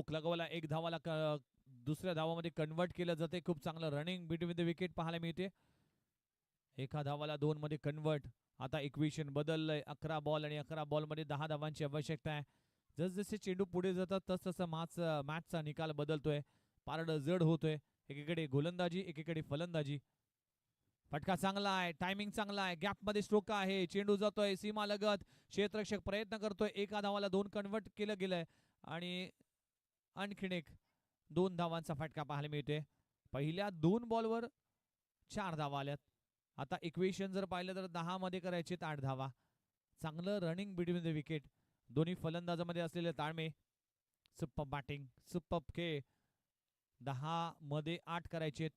Stroke लगवला, एक धावाला दुसऱ्या धावामध्ये कन्वर्ट केलं जाते. खूप चांगलं रनिंग बिटवीन द विकेट पाहायला मिळते. एका धावाला 2 मध्ये कन्वर्ट. आता इक्वेशन बदललंय. 11 बॉल आणि 11 बॉलमध्ये 10 धावांची आवश्यकता आहे. जसजसे चेंडू पुढे जातात तसतसं मॅचचा निकाल बदलतोय. पारड जड होतोय. एकीकडे गोलंदाजी, एकीकडे फलंदाजी. फटका चांगला आहे, टायमिंग चांगला आहे, गॅपमध्ये स्ट्रोक आहे, चेंडू जातोय सीमा लगत, क्षेत्ररक्षक प्रयत्न करतोय. एका धावाला 2 कन्वर्ट केलं गेलंय आणि आणखीन एक 2 धावांचा फटका पाहायला मिळतोय. पहिल्या 2 बॉलवर 4 धावा आल्यात. आता इक्वेशन जर पाहिलं तर 10 मध्ये करायचे 8 धावा. चांगलं रनिंग बिटवीन द विकेट. दोन्ही फलंदाजामध्ये असलेले ताळमे. सुपर बॅटिंग, सुपर खेळ. 10 मध्ये 8 करायचे.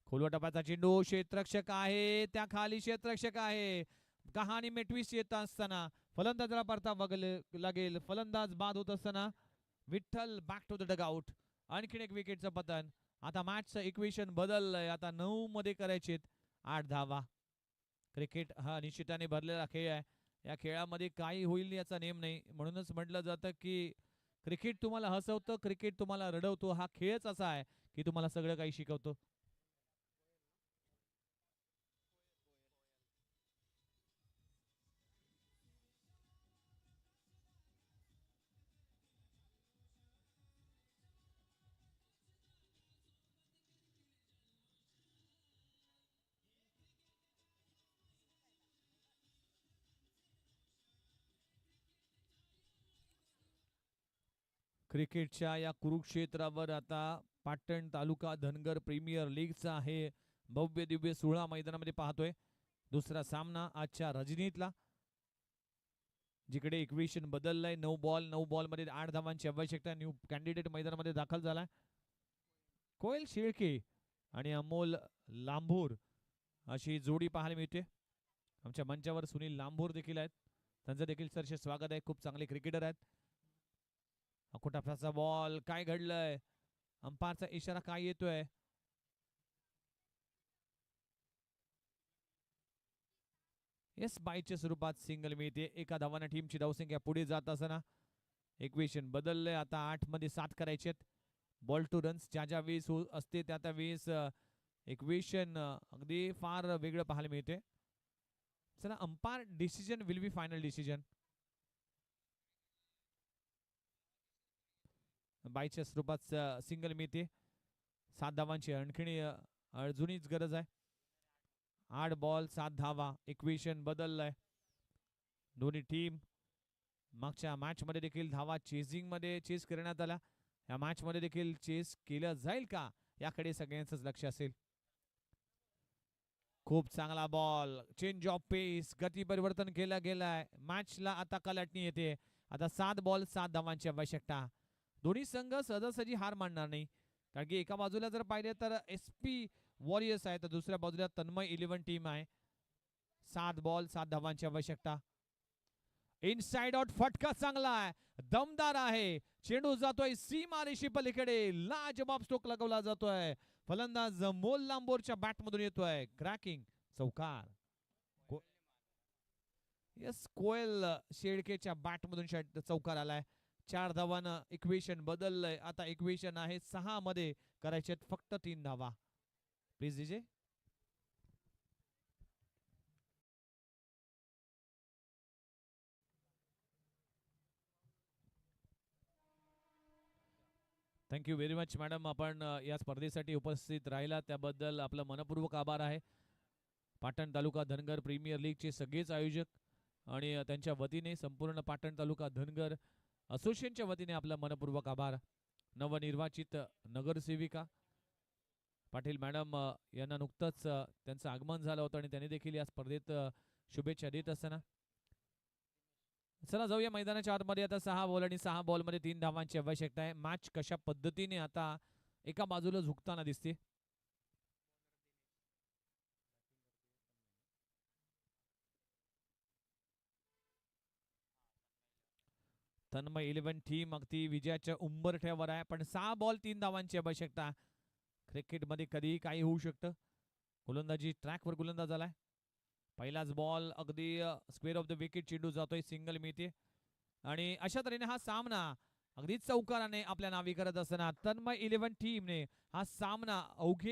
खोलवा टप्प्याचा चेंडू, क्षेत्ररक्षक आहे, त्या खाली क्षेत्ररक्षक आहे. कहाणी में ट्विस्ट येत असताना फलंदाजाला परतावा लागेल. फलंदाज बाद होत असताना Vitthal back to the dugout. आणखीन एक विकेटचं पतन. आता मॅचचं इक्वेशन बदललंय. आता 9 मध्ये करायचे 8 धावा. क्रिकेट हा निश्चिताने भरलेला खेळ आहे. या खेळामध्ये काही होईल याचा नेम नाही. म्हणूनच म्हटलं जातं की क्रिकेट तुम्हाला हसवतं, क्रिकेट तुम्हाला रडवतो. हा खेळच असा आहे की तुम्हाला सगळं काही शिकवतो. क्रिकेटच्या या कुरुक्षेत्रावर आता पाटण तालुका धनगर प्रीमियर लीगचा आहे भव्य दिव्य 16 मैदानामध्ये पाहतोय. दुसरा सामना आजच्या रजनीतला, जिकडे इक्वेशन बदललंय. 9 बॉल मध्ये 8 धावांची आवश्यकता. न्यू कॅन्डिडेट मैदानामध्ये दाखल झालाय. कोयल शेळके आणि अमोल लांभूर अशी जोडी पाहायला मिळते. आमच्या मंचावर सुनील लांभूर देखील आहेत. त्यांचं देखील सरसे स्वागत आहे. खूप चांगले क्रिकेटर आहेत. अकोटाचा बॉल, काय घडलंय, अंपायरचा इशारा काय येतोय. येस, बाईच्या स्वरूपात सिंगल मिळते. एका धावाने टीमची धावसंख्या पुढे जात असताना इक्वेशन बदललंय. आता 8 मध्ये 7 करायचे. बॉल टू रन्स ज्या 20 असते त्या 20 इक्वेशन अगदी फार वेगळं पाहायला मिळते. चला, umpire decision will be final decision. बाईच्या स्वरूपात सिंगल मिळते. 7 धावांची आणखी अजूनच गरज आहे. 8 बॉल 7 धावा. इक्वेशन बदललंय. दोन्ही टीम मागच्या मॅच मध्ये देखील धावा चेसिंग मध्ये चेस करण्यात आला. या मॅच मध्ये देखील चेस केलं जाईल का याकडे सगळ्यांचं लक्ष असेल. खूप चांगला बॉल, चेंज ऑफ पेस, गती परिवर्तन केलं गेलंय. मॅचला आता कलाटणी येते. आता 7 बॉल 7 धावांची आवश्यकता. दोन्ही संघ सहजासहजी हार मानणार नाही. कारण की एका बाजूला जर पाहिले तर SP वॉरियर्स आहे, तर दुसऱ्या बाजूला तन्मय 11 टीम आहे. 7 बॉल 7 धावांची आवश्यकता. इनसाइड आउट, फटका चांगला आहे, दमदार आहे. चेंडू जातोय सीमा रेषे पलीकडे. लाजबाब स्ट्रोक लगवला जातोय. फलंदाज मोल लांबोरच्या बॅट मधून येतोय. क्रॅकिंग चौकार. यस, कोयल शेळकेच्या बॅट मधून चौकार आलाय. 4 धावानं इक्वेशन बदललंय. आता इक्वेशन आहे 6 मध्ये करायचे फक्त 3 धावा. Please DJ. Thank you very much madam. आपण या स्पर्धेसाठी उपस्थित राहिला त्याबद्दल आपलं मनपूर्वक आभार आहे. पाटण तालुका धनगर प्रीमियर लीगचे सगळेच आयोजक आणि त्यांच्या वतीने संपूर्ण पाटण तालुका धनगर असोसिएशनच्या वतीने आपला मनपूर्वक आभार. नवनिर्वाचित नगरसेविका पाटील मॅडम यांना नुकतंच त्यांचं आगमन झालं होतं आणि त्यांनी देखील या स्पर्धेत शुभेच्छा देत असताना. चला जाऊया मैदानाच्या आतमध्ये. आता 6 बॉल आणि 6 बॉल मध्ये 3 धावांची आवश्यकता आहे. मॅच कशा पद्धतीने आता एका बाजूला झुकताना दिसते. तन्मय 11 टीम अगदी विजयाच्या उंबरठ्यावर आहे. पण 6 बॉल 3 धावांची आवश्यकता. क्रिकेटमध्ये कधीही काही होऊ शकतं. गोलंदाजी ट्रॅकवर गोलंदाज आलाय. पहिलाच बॉल अगदी स्क्वेअर ऑफ द विकेट. चेंडू जातोय, सिंगल मिळते. आणि अशा तऱ्हेने हा सामना अगदी चौकाराने आपल्या नावी करत असताना तन्मय 11 टीमने हा सामना अवघे